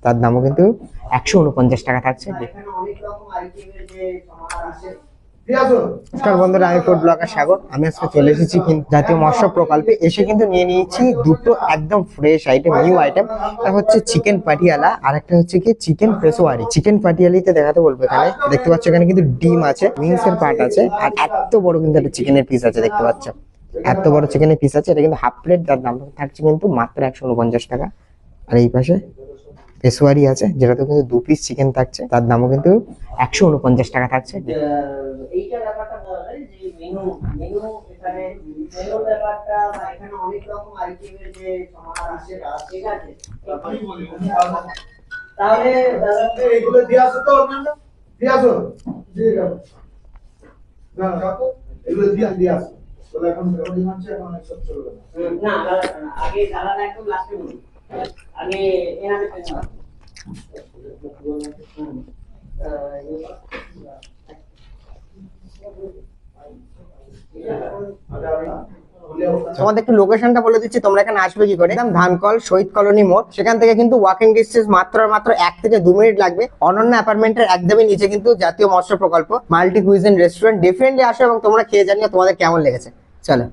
তার দামও কিন্তু 149 টাকা থাকছে। নমস্কার বন্ধুরা, আমি ফুড ব্লগার সাগর। আমি আজকে চলে এসেছি জাতীয় মৎস্য প্রকল্পে। এসে কিন্তু নিয়ে নিয়েছি দুটো একদম ফ্রেশ আইটেম, নিউ আইটেম। একটা হচ্ছে চিকেন পাটিয়ালা আর একটা হচ্ছে কি চিকেন পেশোয়ারি। চিকেন পাটিয়ালিতে দেখাতে বলবো। এখানে দেখতে পাচ্ছ, এখানে কিন্তু ডিম আছে, উইংস এর পার্ট আছে, আর এত বড় কিন্তু একটা চিকেনের পিস আছে। দেখতে পাচ্ছ এত বড় চিকেনের পিস আছে। এটা কিন্তু হাফ প্লেট, যার দাম থাকছে কিন্তু মাত্র 149 টাকা। আর এই পাশে পেশোয়ারি আছে, যেটাতে কিন্তু 2 পিস চিকেন থাকছে, তার দামও কিন্তু 149 টাকা থাকছে। এইটা ব্যাপারটা বলা যায় যে মেনু মেনু এখানে মেনুর ব্যাপারটা বা এখানে অনেক রকম আইটেমের যে সমাহার আছে, ঠিক আছে। তাহলে এগুলো দিয়ে আসো তো, অন্যান্য দিয়ে আসো। না কাকু, এগুলো দিয়ে আসো। তাহলে এখন রেকর্ডিং হচ্ছে, এখন সব চলবে না না, আগে জ্বালানো একদম লাস্টে বলুন। আগে এখানে তোমাদের একটু লোকেশনটা বলে দিচ্ছি, তোমরা এখানে আসবে কি করে। একদম ধানকল শহীদ কলোনি মোড়, সেখান থেকে কিন্তু ওয়াকিং ডিস্টেন্স মাত্র 1 থেকে 2 মিনিট লাগবে। অনন্য অ্যাপার্টমেন্টের একদমই নিচে কিন্তু জাতীয় মৎস্য প্রকল্প মাল্টি কুইজিন রেস্টুরেন্ট। ডেফিনেটলি আসো এবং তোমরা খেয়ে জানিও তোমাদের কেমন লেগেছে। চলো।